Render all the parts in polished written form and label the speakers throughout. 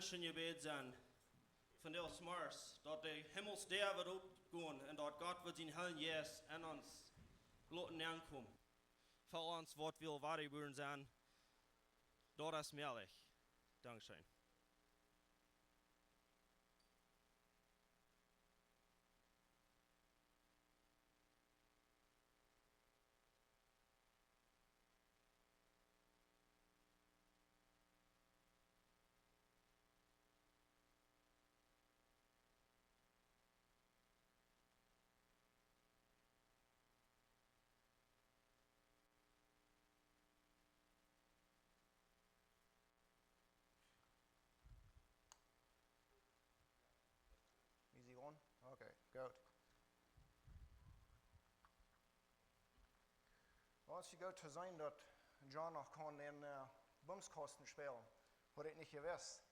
Speaker 1: Menschen gebet zijn. Van de smars, dat de hemels der wird opgaan en dat God wird zijn Heilige Geest an uns laten aankomen. Voor ons wat wil waardig worden zijn, dat is meerlijk. Dankeschön.
Speaker 2: Is he on? Okay, good. Als je goed te zijn dat John nog kon in Bumskosten spelen, had ik niet gewusst.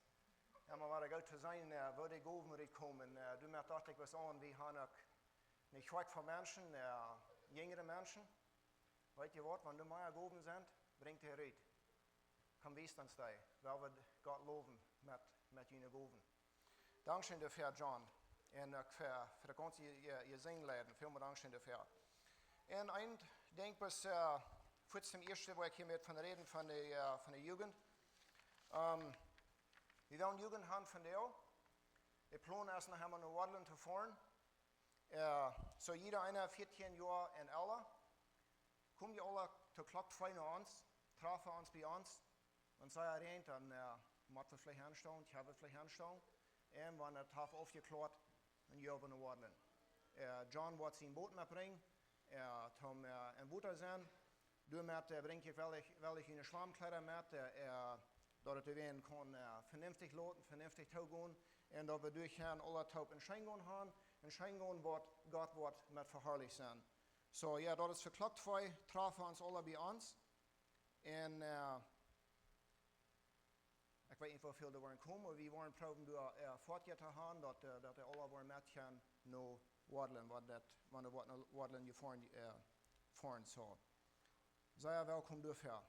Speaker 2: Ja, maar waar goed te zijn, waar ik over moet komen. Du merkt dat ik was aan, we hebben ook een zwak voor mensen, jongere mensen. Weet je wat, wanneer du meer gehoven bent, brengt hij uit. Kom wees daar, waar we God loven met jullie gehoven. Dankzij dafür, John. En voor de ganze je zingleden, veel meer dankzij dafür. En ik denk bis voor het eerste waar ik hier met van reden van de Jugend. We willen Jugend hebben van jou. De plan is naar naar Wadland te fahren. So jeder einer 14 Jahre en älter. Kom je alle te klok 2 naar ons, treffen ons bij ons. En zei rein, dan moeten we vielleicht aanstaan, ich habe vielleicht aanstaan. En wanneer het heeft afgeklaard, dan gaan we naar Wadland. John wordt zijn boot meebrengen. Tom een boot zijn. Du breng je wel een schwammkleider met. Dat het weer kan vernünftig laten, vernünftig toegaan. En dat we durch alle top in Schengen gaan. En Schengen wordt God wordt met verherrlicht zijn. So ja, dat is verklokt voor je. Treffen ons alle bij ons. En ik weet niet hoeveel er worden komen, maar we worden proberen door voortje te gaan, dat alle worden met gaan naar Wadland, wanneer we naar Wadland fahren zal. Zeer welkom dafür.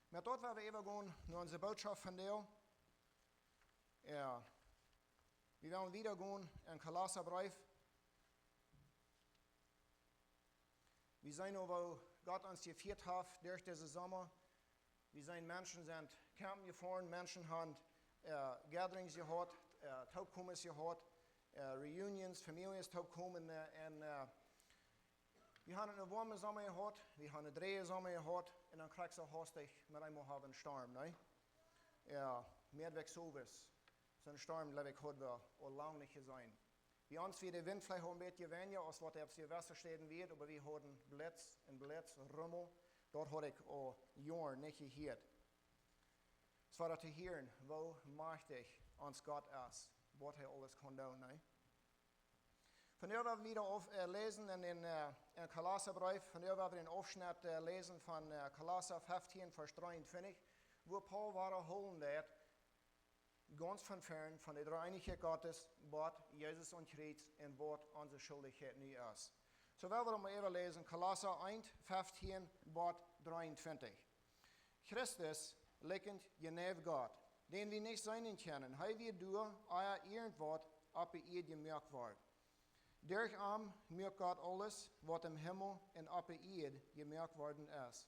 Speaker 2: Met dat waar we even gaan naar onze boodschap van deel. We willen wieder gaan in Kolosserbrief. We zijn over Gott ons geführt heeft durch deze zomer. We zijn mensen zijn kampen gefahren, mensen hebben gatherings gehad, toekomens gehad, reunions, families toekomen en we hebben een warme zomer gehad, we hebben een dreige zomer gehad en dan krijg je hastig met eenmaal hebben een storm, nee? Ja, meerdweg sowas. Zo'n storm heb ik gehad wel al lang niet gezien. Bij ons wird de wind vielleicht een beetje weniger als wat er op de Westersteden wird, maar we hadden blitz, rummel. Dat had ik al jaren niet gehoord. Zodat te horen hoe machtig ons God is, wat hij alles kan doen. Nee? Vandaar willen we wieder lezen in Kolosserbrief. Vandaar willen we een afschnitt lezen van Kolosser 15, vers 23, wo Paul wiederholen dat, ganz von fern, von der Dreieinigkeit Gottes, wat Jesus ons redt en wat onze schuldigheid nu is. So willen we maar even lezen, Kolosser 1, 15, Wort 23. Christus liegt genef Gott, den wir nicht sein können. Hij wird durch euer Ehrenwort op ihr gemerkt worden. Durch merkt Gott alles, wat im Himmel en op ihr gemerkt worden ist.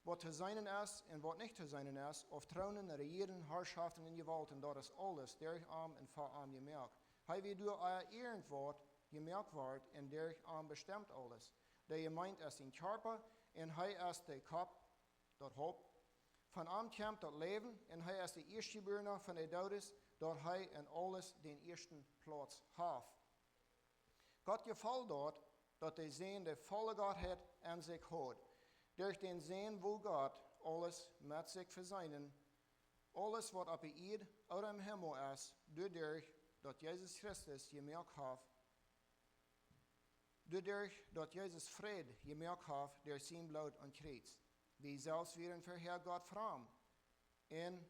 Speaker 2: Wat te zijn is en wat niet te zijn is, of tronen, regieren, herrschaften en gewalten, dat is alles durch en voor gemerkt. Hij wird durch euer Ehrenwort gemerkt wordt en durch bestemmt alles. De gemeente is een körper en hij is de kop, dat hoop. Van komt dat leven en hij is de eerstgeborene van de doden, dat hij in alles den eersten plaats heeft. God gefällt dat de Zeen de volle Godheid aan zich houdt. Durch den Zeen wil God alles met zich verzeinen. Alles wat op de aarde oder im Himmel is, doordat dat Jezus Christus gemerkt heeft. Doordat dat Jezus vrede gemerkt heeft door zijn bloed aan kruis. Wie zelfs werden voor Herr Gott fromm. En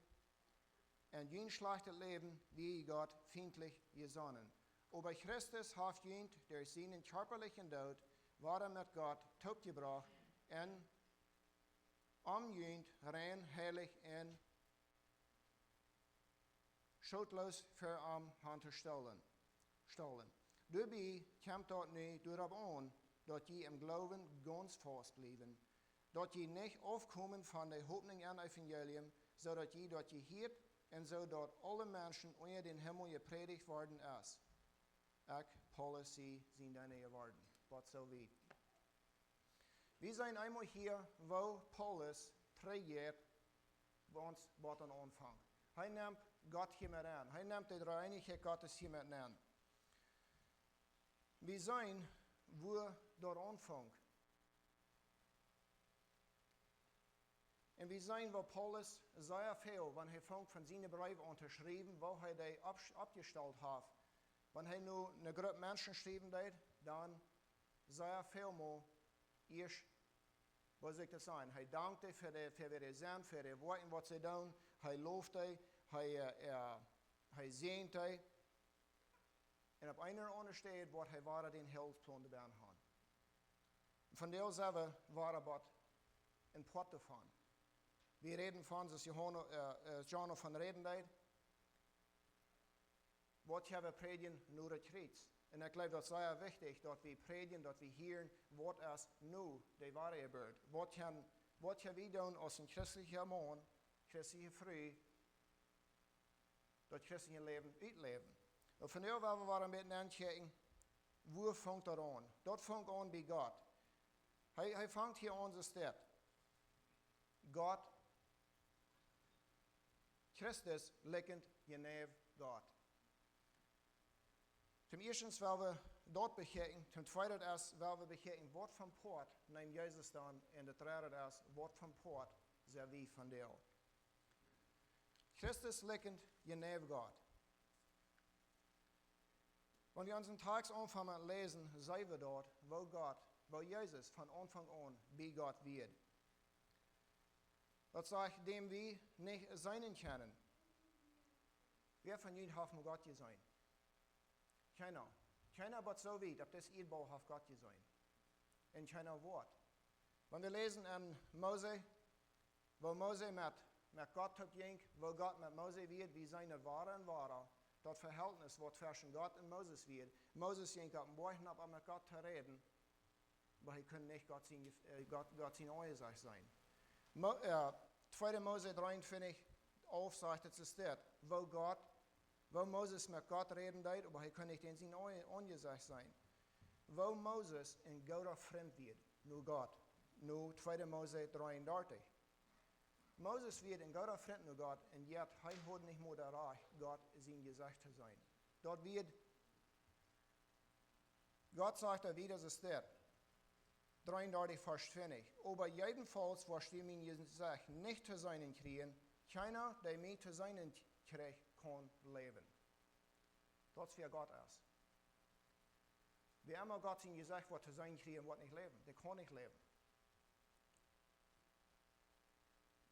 Speaker 2: geen slechte leven wie God feindlich gesonnen. Aber Christus heeft jent door zijn körperlichen dood, war met Gott topgebracht en jent rein, heilig en schuldlos für Hand zu stellen. Dabei kommt dort nicht darauf an, dass je im Glauben ganz fast bleiben, dass je nicht aufkommen von der Hoffnung an Evangelium, so dass je dort hört und so dass alle Menschen unter den Himmel gepredigt worden ist. Ich, Paulus, sie sind deine geworden. Was so weit. Wir sind einmal hier, wo Paulus regiert, wo uns was an Anfang. Er nimmt Gott hier mit an. Er nimmt die Dreieinigkeit Gottes hier mit an. Wir sind, wo dort anfängt. Und wir sehen, wo Paulus sehr viel, wenn er fängt von seinen Briefen unterschrieben, wo er die abgestellt hat. Wenn er nur eine Gruppe Menschen schreiben hat, dann sehr viel mehr erst, was soll ich das sagen? Er dankt für die Sinn, für die Worte, was sie tun. Er lobt die, er sehnt die. Und auf einer anderen Stelle, wo er war, den Heilsplan dabei hat. Von der selber war er aber in Port davon. Wir reden von, dass John von reden deed. Wat hebben we predigen nur het Kreuz. Und ich glaube, das ist sehr wichtig, dass wir predigen, dass wir hören, was es nu die Wahrheit wird. Was können wir tun als ein christlicher Mann, christliche Frau, das christliche Leben ausleben. Und von daher wollen wir ein bisschen anschauen, wo fängt das an? Das fängt an bei Gott. Er fängt hier an, so steht. Gott, Christus liegend genäht Gott. Zum ersten wollen wir dort bekennen, zum zweiten ist, wollen wir bekennen, was vom Port nimmt Jesus dann, und der dritte ist, was vom Port sehr wie von dir. Christus liegend genäht Gott. Wenn wir unseren Tagsanfang lesen, sehen wir dort, wo Jesus von Anfang an bei Gott wird. Das sagt, dem wir nicht sein können. Wer von ihnen hat mit Gott sein? Keiner. Keiner aber so weit, ob das Erdbau hat Gott sein. In keiner Wort. Wenn wir lesen in Mose, wo Mose mit Gott ging, wo Gott mit Mose wird, wie seine Wahre, das Verhältnis, was zwischen Gott und Moses wird. Moses ging auf den Bäuchen, um mit Gott zu reden, aber er konnte nicht Gott sein Äußerst sein. 2. Mose 53 sagt es dort, wo Moses mit Gott reden deed, aber er konnte nicht in sein Angesicht sein. Wo Moses in Gott fremd wird, nur Gott. Nur 2. Mose 33. Moses wird in Gott fremd nur Gott, und jetzt hat nicht mehr das Recht, Gott sein Gesicht zu sein. Dort wird, Gott sagt er wieder, so steht, 33, Vers 20. Aber jedenfalls, was die mein Gesicht nicht zu sein kriegen, keiner, der mich zu sein kriegt, kann leben. Das ist, wer Gott ist. Wer immer Gott sein Gesicht wird zu sein kriegen, wird nicht leben. Der kann nicht leben.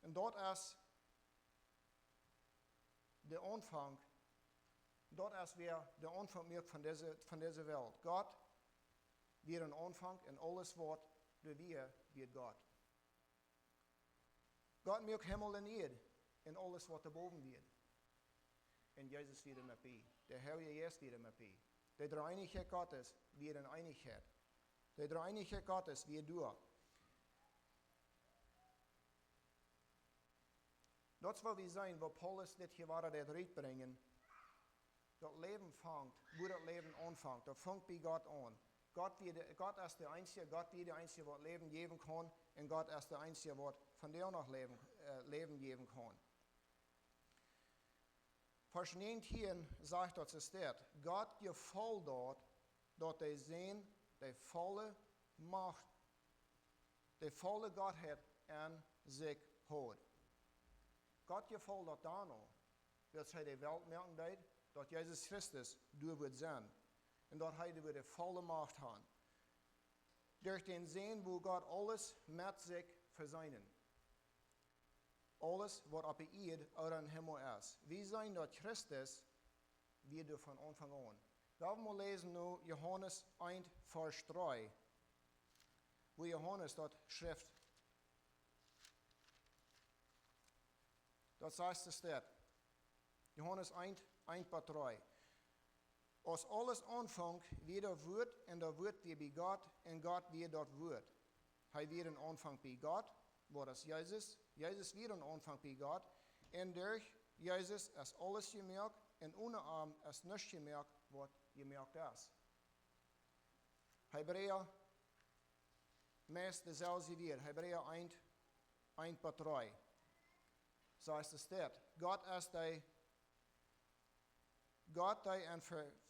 Speaker 2: Und dort ist der Anfang, dort ist wer der Anfang wird von dieser Welt. Gott wird ein Anfang und alles wird durch wir wird Gott. Gott macht Himmel und Erde und alles was daarboven wird. Und Jesus wird mit bei. Der Herr Jesus wird mit bei. Die Dreieinigkeit Gottes wird in Einigkeit. Die Dreieinigkeit Gottes wird durch. Das will wir sein, wo Paulus dit hier war, der Ried bringen. Das Leben fängt, wo das Leben anfängt. Das fängt bei Gott an. Gott ist der Einzige, Gott wird der Einzige, der Leben geben kann. Und Gott ist der Einzige, der von dir noch Leben geben kann. Vers 19 sagt das es dort. Gott gefällt dort, dass die sehen, die volle Macht, die volle Gottheit an sich hat. Gott gefällt dort da noch, dass er die Welt merken wird, dass Jesus Christus durch wird sein. Und dass er die volle Macht hat. Durch den Sehen, wo Gott alles mit sich verseinen. Alles, was auf der Erde oder im Himmel ist. Wir sehen, dass Christus wird von Anfang an. Wir wollen lesen nur Johannes 1, Vers 3, wo Johannes dort schrift. Das heißt es dort. Johannes 1, Part 3. Als alles aanvangt, wie dat wordt, en dat wordt weer bij God, en God weer dat wordt. Hij weer een aanvang bij God, wat is Jezus. Jezus weer een aanvang bij God. En door Jezus is alles gemerkt, en ohne arm is niets gemerkt, wat gemerkt is. Hebräer, meest dezelfde weer. Hebräer 1, Part 3. Zo is het dat. God die in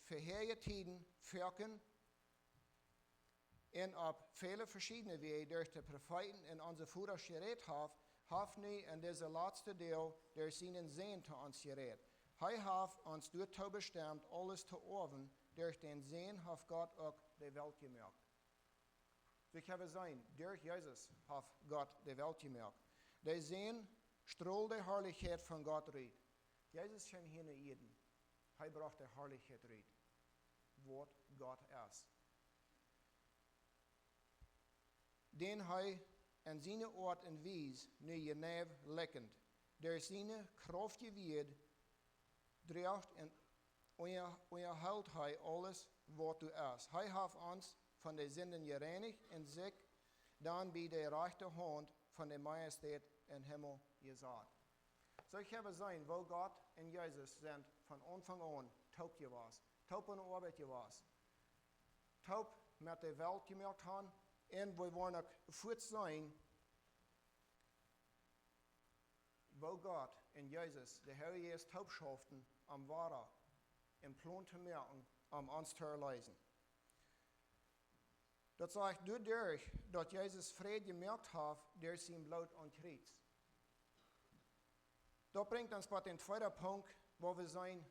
Speaker 2: verheerlijkte tijden werken en op vele verschillende wegen door de profeten en onze voeders gereed heeft nu in deze laatste deel door zijn zin te ons gereed. Hij heeft ons daartoe bestemd alles te oven, door den zin heeft God ook de wereld gemaakt. Dus ik heb zijn, door Jezus heeft God de wereld gemaakt. De zin stroolt de heerlijkheid van God uit. Jezus kwam hier naar Eden. Hij bracht de heerlijkheid uit. Wat God is. Den hij en zijn oort en wies nu je neef lekkend. Door zijn krachtige wied draagt en onderhoudt hij alles wat u is. Hij heeft ons van de zinden gereinigd en zich dan bij de rechterhand van de majesteit in hemel gezet. Zo ik heb zijn, wo God en Jezus zijn van aanvang aan taub je was. Taub aan de arbeid je was. Taub met de wereld gemerkt hebben. En we worden ook voort zijn, wo God en Jezus de Heer Jezus taub schaften, am ware, im Plan te merken, am ons te erlezen. Dat zegt dadurch, dat Jezus vrede gemerkt heeft, door zijn bloed aan het kruis. Dat bringt uns bei den zweiten Punkt, wo wir sein,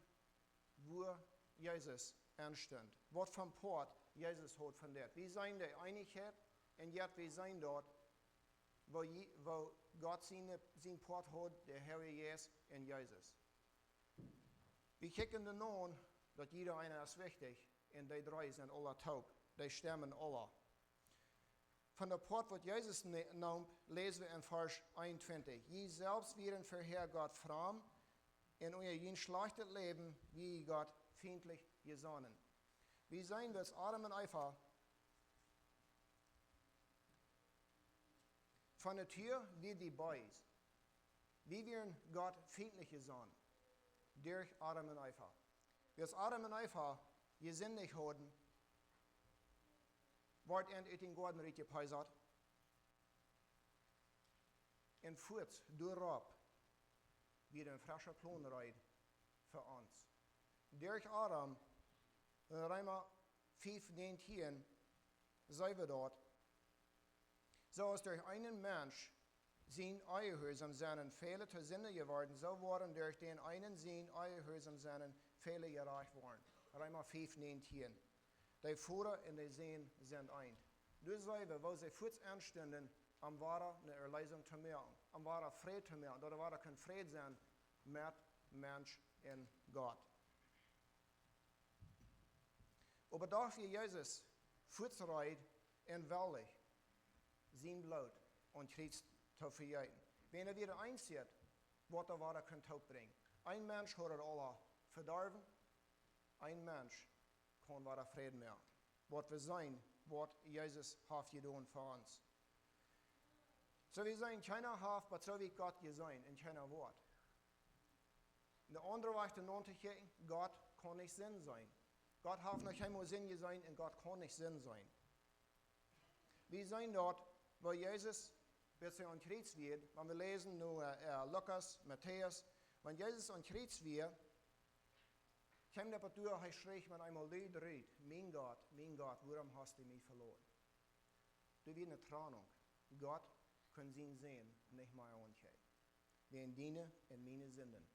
Speaker 2: wo Jesus ansteht. Was vom Port Jesus hat von dort. Wir sind der Einigkeit und jetzt wir sind dort, wo Gott sein Port hat, der Herr Jesus und Jesus. Wir kicken dann an, dass jeder einer ist wichtig und die drei sind alle taub. Die sterben alle. Von der Port, was Jesus nimmt, lesen wir in Vers 21. Je selbst werden verheer Gott fromm, in euer jen schlechtes Leben, wie Gott feindlich gesonnen. Wir sehen das Adam und Eva von der Tür wie die Boys. Wir werden Gott feindlich gesonnen. Durch Adam und Eva. Wie Adam und Eva gesündigt haben, wordt in den Garten reed gepeisert. En voort, doorop, weer een frische plan rijdt voor ons. Durch Adam, in Römer 5:19, zijn we dort. Zoals durch einen Mensch zijn Eierhörsam zijn vele te zinnen geworden, zo worden durch den einen zijn Eierhörsam zijn vele gerecht worden. Römer 5:19. Die Vater en die Sohn sind ein. Dus zijn we, wo sie voets aanstonden, am ware eine Erlösung zu merken, am ware Friede zu merken, dat er ware kan vrede zijn met Mensch en Gott. Aber doch wie Jesus voets rijdt en wellig zijn bloed und Christ te verjeten. Wenn er wieder einzieht, wat er ware kan brengen. Ein Mensch hat er alle verderven, ein Mensch kan ware vrede meer. Wat we zijn, wat Jezus heeft gedaan voor ons. So we zijn keiner heeft, maar zo wie God gezien in keiner woord. De andere weg te nontigen, God kan niet zin zijn. God heeft nog helemaal zin gezien en God kan niet zin zijn. We zijn dort, wo Jezus bis er aan het kruis wird, wenn we lezen nu Lukas, Matthäus, wenn Jezus aan het kruis wird, kwam der Patur, hij schreef met einmal luid uit, mijn God, waarom hast du mich verloren? Du wird eine Trennung. Gott kann sein Sehen nicht mehr anschauen. Wir dienen in meine Sünden.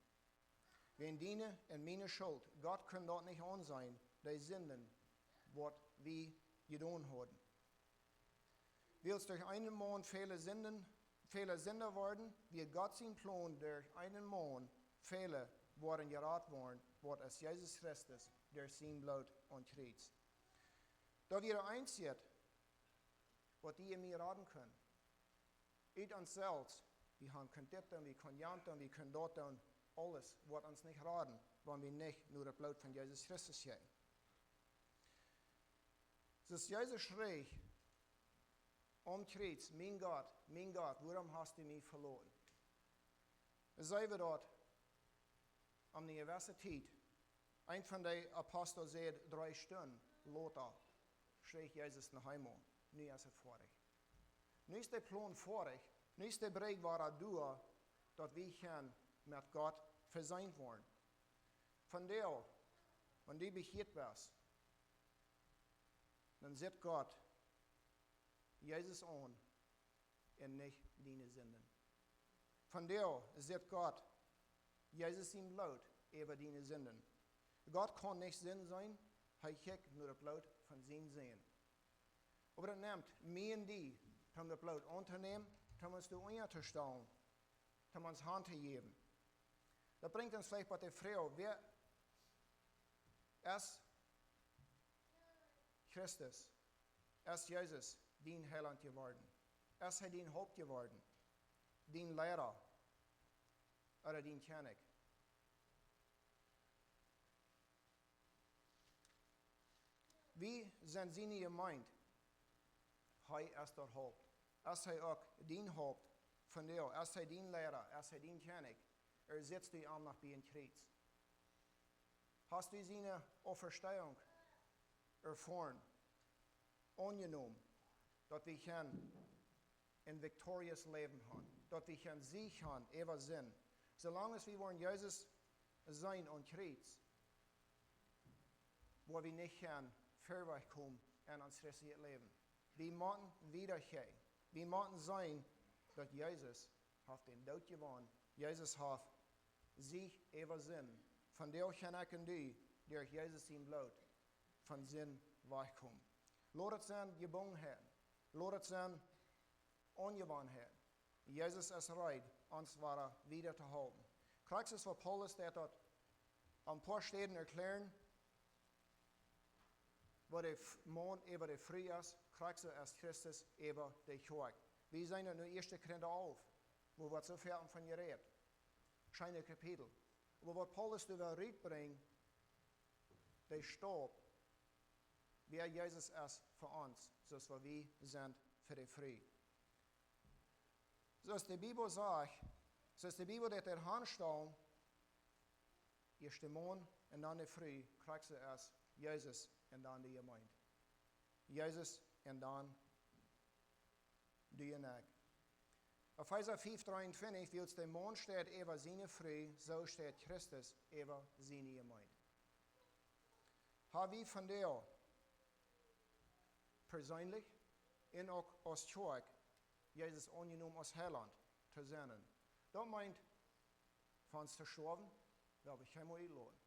Speaker 2: Wir dienen in meine Schuld. Gott kann dort nicht ansehen, die Sünden, was wir getan haben. Willst durch einen Mann viele Sünder worden, wird Gott sein Plan durch einen Mann viele worden gerat worden, wat als Jezus Christus durch sein Blut und Kreuz. Da wir einsieht, was die in mir raten können. Uit uns selbst, wir haben können das tun, wir können das tun, wir können dort tun, alles wird uns nicht raten, wenn wir nicht nur das Blut von Jesus Christus gehen. Das Jesus schrie am Kreuz, mein Gott, warum hast du mich verloren? Sei wir dort am der Universität, ein von den Aposteln sagt, 3 Stunden, Lothar, schrie Jesus nach Hause. Nu ist es vorig. Nu ist der Plan vorig. Nu ist der Bereich, waar du, dass wir mit Gott versöhnt worden. Von der, wenn du bekeert wirst, dann sieht Gott Jesus an und nicht deine Sünden. Von der sieht Gott Jesus im Blut über deine Sünden. Gott kann nicht Sinn sein, er kijkt nur das Blut von seinen Sehen. Aber das nimmt mir und die, um das Blut anzunehmen, um uns zu unterstellen, um uns Hand zu geben. Das bringt uns vielleicht bei der Frau, wer ist Christus, ist Jesus, dein Heiland geworden, ist er dein Haupt geworden, dein Lehrer oder dein König. Wie sind sie nicht gemeint? Er ist der Haupt. Ist er auch dein Haupt von dir? Ist er dein Lehrer? Ist er dein König? Sitzt du am nach bei dem Kreuz? Hast du seine Auferstehung erfahren, angenommen, dass wir ein victorious Leben haben, dass wir Sieg haben, über Sinn. Solange wir wollen Jesus sein und Kreuz, wo wir nicht vorwärts kommen in uns restlichen Leben. Wir müssen wiedergehen. Wir müssen sein, dass Jesus hat den Tod gewonnen. Jesus hat sich über Sinn. Von der kann ich und du, durch Jesus im Blut, von Sinn wegkommen. Lass es sein Gebungenheit. Lass es sein Ungebungenheit. Jesus ist bereit, uns wieder zu halten. Kriegst du es von Paulus, der dort ein paar Stellen erklären, wo der Mond über der Früh ist, kriegst du als Christus über die Kirche. Wir sind in der 1. Korinther auf, wo wir so viel von geredet. Scheine Kapitel. Aber was Paulus da will bringen, der starb, wer Jesus ist für uns, so dass wir sind für die Früh. So ist die Bibel sagt, so ist die Bibel, dass der Handstellen, erst der Mond und dann die Früh, kriegst du erst Jesus und dann die Gemeinde. Jesus und dann die Gemeinde. Auf Epheser 5,23, wie es der Mond steht über seine Früh, so steht Christus über seine Gemeinde. Haben wir von der persönlich und auch als Kirche Jesus angenommen als Heiland zu sein. Das meint, von uns zu sterben, da habe ich kein Mal eingeladen.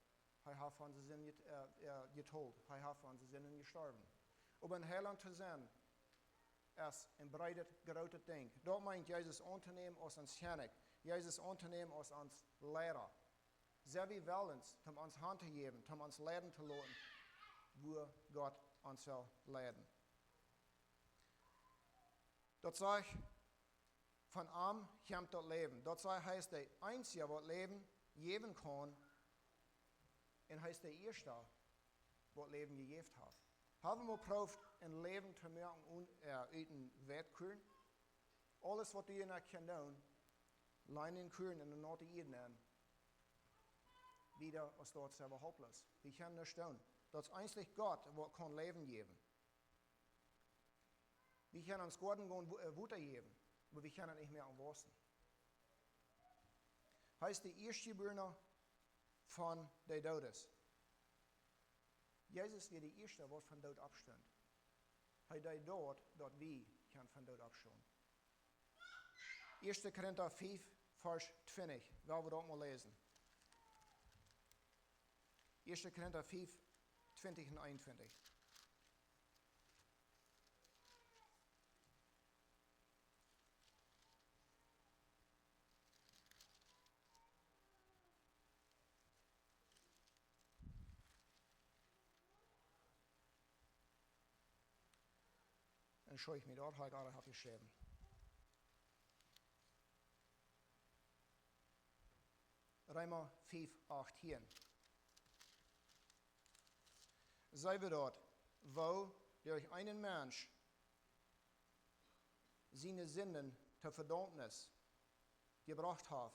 Speaker 2: Er hat von uns Sinn getold. Er hat von uns Sinn gestorben. Aber ein Heiland zu sein, ist ein breites, großes Ding. Das meint Jesus anzunehmen als uns König. Jesus anzunehmen als uns Lehrer. Sehr wie Willens, um uns Hand zu geben, um uns leiden zu lassen, wo Gott uns will leiden. Das sagt, von arm kommt das Leben. Das heißt, der Einzige, was Leben geben kann, und heißt der Erste, was Leben gegeben hat. Haben wir probiert, ein Leben zu merken und in Wertkühlen? Alles, was du in der Kindern, leinen Kühlen in der Nordischen an, wieder aus dort selber hofflos. Wir können nicht tun. Das ist einzig Gott, der kann Leben geben. Wir können uns Gott Wutter geben, aber wir können nicht mehr am Wasser. Heißt die Erstgeborene von der Todes. Jesus wird der Erste, der von Tod abstand. Er died dort, dort wir können von Tod abstehen. 1. Korinther 5, Vers 20. Wollen wir dort mal lesen. 1. Korinther 5, 20 und 21. Dann schaue ich mir dort halt gerade geschrieben. Römer 5, 18. Sei wir dort, wo durch einen Mensch seine Sünden zur Verdammnis gebracht hat,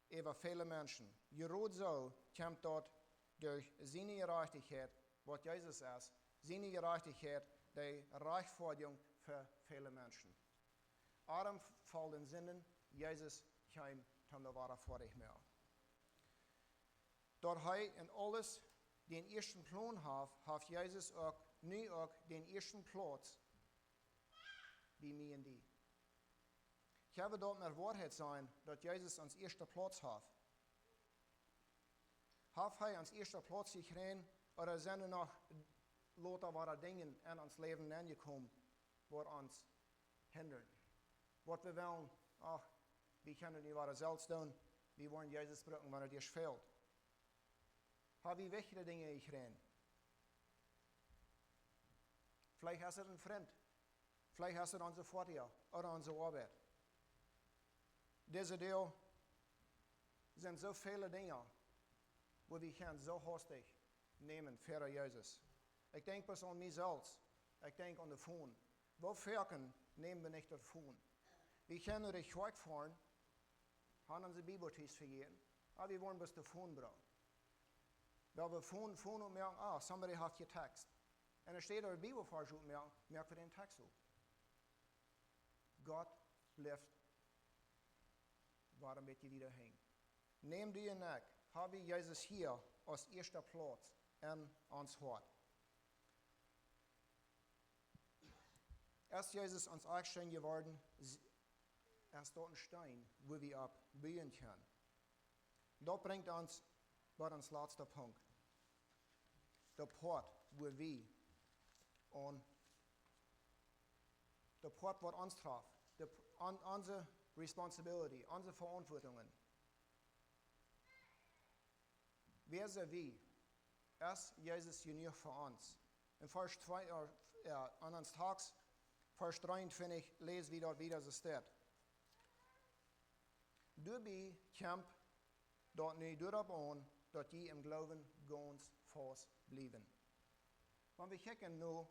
Speaker 2: über viele Menschen. Gerade so kommt dort durch seine Gerechtigkeit, was Jesus ist, seine Gerechtigkeit, die Rechtfertigung für viele Menschen. Adam fällt in Sünden, Jesus kam zum Wahre vor dich mehr. Dort in alles den ersten Plan hat Jesus auch nu auch den ersten Platz bei mir und die. Ich habe dort mit Wahrheit sein, dass Jesus ans ersten Platz hat. Hat er ans ersten Platz gekriegt, oder sind noch lauter wahre Dinge in uns Leben angekommen, die uns hindern? Was wir wollen, wir können nicht wahre selbst tun, wir wollen Jesus brauchen, wenn dir fehlt. Habe ich wichtige Dinge gekriegt? Vielleicht hast du einen Freund, vielleicht hast du unsere Vater oder unsere Arbeit. Diese Dinge sind so viele Dinge, wo wir können so hastig nehmen für Jesus. Ich denke bloß an mich selbst. Ich denke an den Phone. Wofür nehmen wir nicht das Phone? Wir können durch die Kirche fahren, haben unsere Bibeltisch vergeben, aber wir wollen bloß das Phone brauchen. Weil wir Phone und merken, somebody hat your text. Und es steht in der Bibelvers und merken wir den Text auf. Gott bleibt warum wird ihr wieder hängen? Nehmt ihr nach, habe ich Jesus hier als erster Platz in uns Hort. Erst Jesus uns Eckstein geworden, erst dort ein Stein, wo wir abbauen können. Dort bringt uns bei uns letzter Punkt. Der Port, wo wir und der Port, was uns traf, unsere Responsibility, unsere Verantwortungen. Wer sind wir? Erst Jesus genug für uns. In Vers 2, an uns Tags, Vers 23, lese wie dort wieder so steht. Dabei kämpft dort nicht darauf an, dass die im Glauben ganz fest bleiben. Wenn wir gucken nur,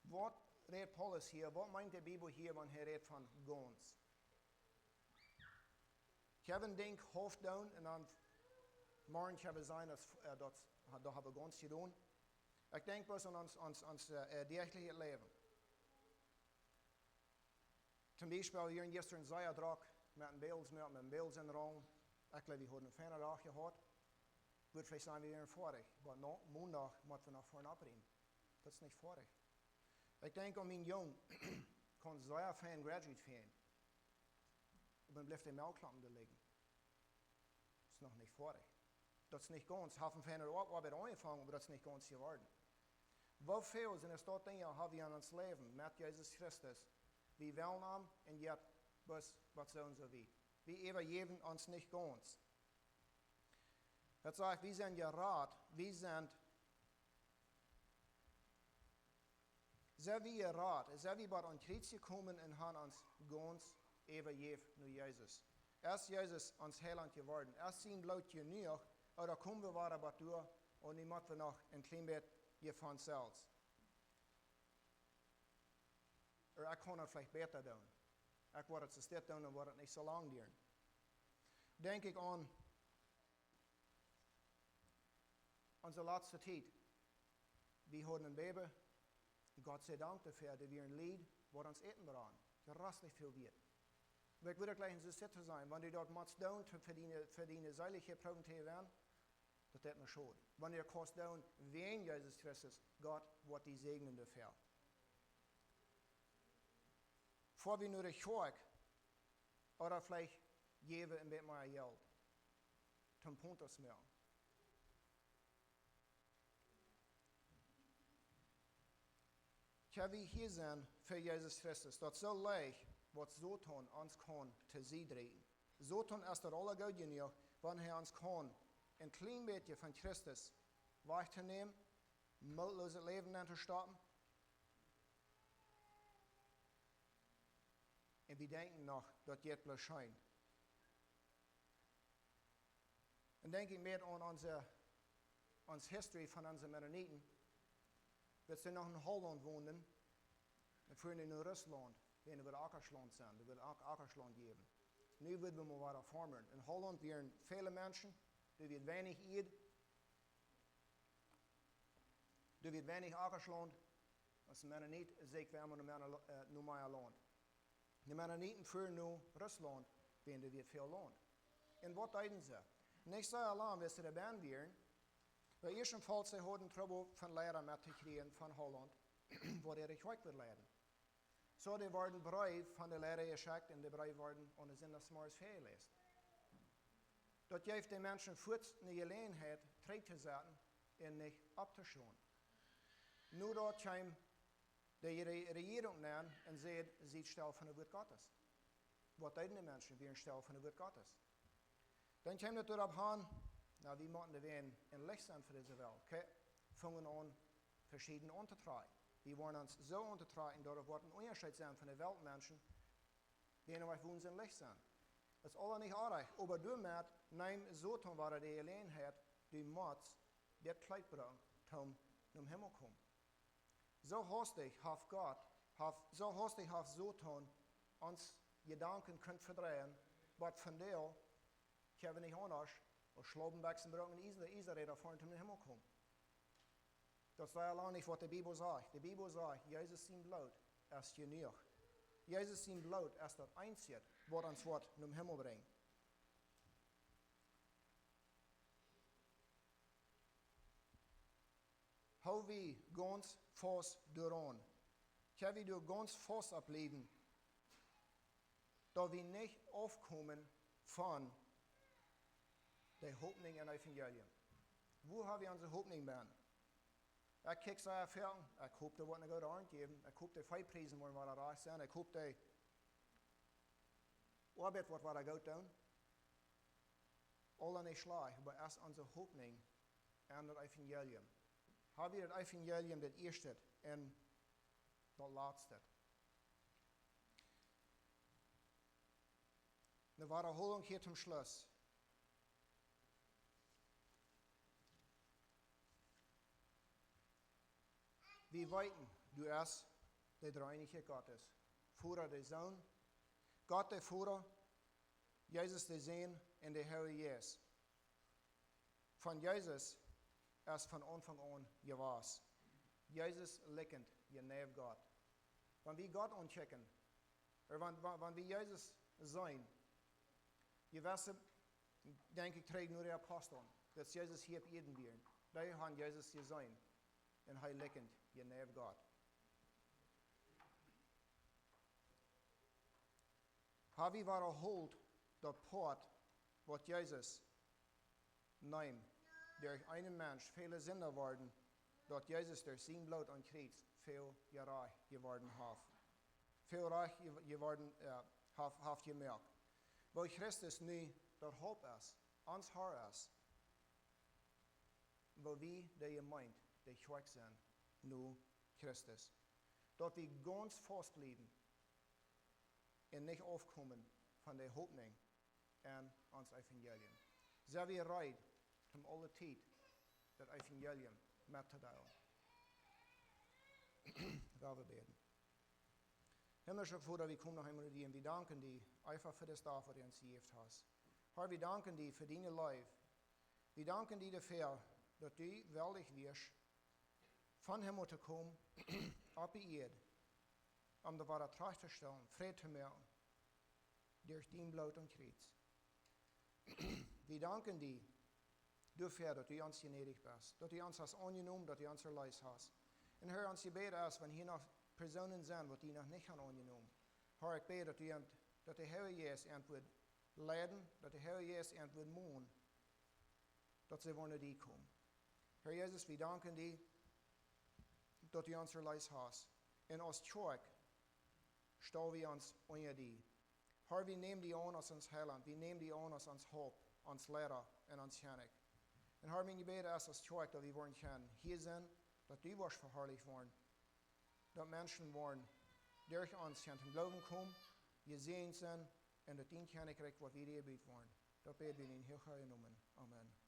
Speaker 2: was redet Paulus hier, was meint die Bibel hier, wenn er redet von ganz? Ich habe ein Ding hoofddown und dann morgen habe ich sein, dass da habe ich ganz getan. Ich denke bloß an ons dergelijke Leben. Zum Beispiel, hier gestern zei ik drak met een beeld in de rang. Ik geloof, we hadden een fijne dag gehad. Wordt vielleicht zijn we weer vorig. Maar maandag moeten we nog voor opnemen. Dat is niet vorig. Ik denk aan mijn jong, kon zeer fijn graduate zijn. Dan blijft de melklampen er liggen. Dat is nog niet vorig. Dat is niet ganz. Have een fijne arbeid aangevangen, maar dat is niet ganz geworden. Hoeveel zijn er dat dingen hebben we in ons leven met Jezus Christus? Wir wollen am und jetzt, was sollen sie wie? Wir übergeben uns nicht ganz. Das sagt, wir sind gerat, wir sind sehr wie gerat, sehr wie bei uns Kreuz gekommen und haben uns ganz übergeben nur Jesus. Erst Jesus uns Heiland geworden, erst sein Blut genug, oder kommen wir weiter bei durch und ich möchte noch ein klein bisschen von selbst. Oder ich kann es vielleicht besser tun. Ich werde es nicht tun und werde es nicht so lange dauern. Denke ich an unsere letzte Zeit. Wir hatten ein Baby. Gott sei Dank dafür, dass wir ein Lied, was uns eten daran. Das rastlich viel wird. Aber ich würde gleich in so Sitte sein, wenn die dort was tun, für die seelische Proben zu werden, das tut mir schon. Wenn ihr kost tun, wen Jesus Christus, Gott wird die segnen dafür. Vor wir nur die Kirche oder vielleicht geben ein bisschen mehr Geld zum Pontus mehr. Ich habe hier sein für Jesus Christus, das so leicht, was Satan uns kann, zu sie drehen. Satan ist der Rolle gut genug, wenn er uns kann, ein klein bisschen von Christus wegzunehmen, mutloses Leben zu starten. En we denken nog dat dit blijft schijn. En denk ik meer aan onze history van onze Mennonieten. Dat ze nog in Holland woonden. En vroeger in Rusland. Wenn wir Ackersland zijn, dat wil Ackersland geven. Nu willen we maar wat vormen. In Holland zijn viele Menschen, die wird weinig eet. Er wird weinig Ackersland. Als de Mennonieten zeggen we allemaal nu meer land. De Mennonieten voeren nu Rusland, wenn er wird veel land. En wat deden ze? Niet zo alleen wist ze de baan weer. Bij eerst geval ze hadden trouble van leren met te krijgen van Holland, waar er weg wil leiden. Zo die worden brief van de leraar geschickt en de brief worden aan de zin des morgens voorgelezen. Dat geeft de mensen voet in de gelegenheid terug te zetten en niet op te slaan. Nu dat kwam de regering naar en zei, ze stel van het woord Gottes. Wat deden de mensen weer een stel van het woord Gottes? Dan kwam het erop aan, nou wie moeten we in licht zijn voor deze wereld. Vangen aan verschiedene aan te traaien. Die worden ons zo aan te traaien dat er een onderscheid zijn van de wereldmensen, die wij voor ons in licht zijn. Dat is alle niet aardig. Maar door met, neem zo te waar de gelegenheid, die moet dit kleid brengen, om naar de hemel komen. Zo hastig heeft God, zo hastig heeft Zoton ons gedanken kunt verdrehen, wat van deel kunnen we niet anders, als slopenbeksen brengen in Israël daarvoor om naar de hemel komen. Dat is alleen niet wat de Bijbel zegt. De Bijbel zegt, Jezus zijn bloed is genoeg. Jezus zijn bloed is dat einzige wat ons wat naar de hemel brengt. Hou we ganz vast dooraan. Kan we door ganz vast opleven, dat we niet afkomen van de hoopning en evangelium. Waar hebben we onze hoopning bij? Ik kijk zo ervaren, ik hoop dat we een goede arm geven, ik hoop dat wij prijzen worden wat er recht zijn, ik hoop dat arbeid wat we goed doen. Alle niet slag, maar is onze hoopning en het evangelium. Hebben we het evangelium dat eerste en dat laatste. De Wiederholung hier zum Schluss. Wir weten, du ist der dreieinige Gottes. Vater der Sohn, Gott der Vater, Jesus der Sohn und der Herr Jesus. Von Jesus ist von Anfang an gewas. Jesus lickend, je neben Gott. Wenn wir Gott anchecken, oder wenn wir Jesus sein, je wissen, denke ich, trägt nur der Apostel, dass Jesus hier auf Erden wird. Da haben Jesus gesehen. Und hij lickend je neben Gott. Habe ich wiederholt das Port, was Jesus neemt, durch einen Mensch viele Sünder worden, dass Jesus durch sein Blut an Kreuz viel reich geworden hat. Viel reich geworden hat gemerkt. Weil Christus nu der Haupt ist, ans Haar ist, weil wir der meint, die schwach zijn, nu Christus. Dat we ganz vast blijven en niet afkomen van de hoopning en ons evangelium. Zijn we bereid om alle tijd dat evangelium met te delen. Laten we bidden. Himmlische Vater, we komen nog eenmaal die en we danken die einfach voor de dag wat je ons gegeven hebt. Herr, we danken die voor die leven. We danken die ervoor dat u weldig wirst van hemel te komen, op die aarde, om de ware tracht te stellen, vrede te maken, door die bloed en kreet. We danken die, dafür, dat u ons gnädig bent, dat u ons has aangenomen, dat u ons erleid hast. En Herr, ons gebeden is, wenn hier nog personen zijn, wat die nog niet gaan aangenomen. Herr, ik bid dat de Heer Jezus antwoord leiden, dat de Heer Jezus antwoord mogen, dat ze worden die komen. Heer Jezus, we danken die, dat u ons erleid hast. En als kerk staan we ons onder die. Herr, we nemen die aan als ons heiland, we nemen die aan als ons hoop, ons leraar en ons kennik. En Herr, mijn gebed is als kerk dat we worden kunnen hier zijn, dat u wordt verherrlicht worden, dat mensen worden durch ons kunnen glauben komen, gesehen sind und das Ding kann ich kriegen, was wir dir bieten wollen. Das beten wir in Hilfe Namen. Amen.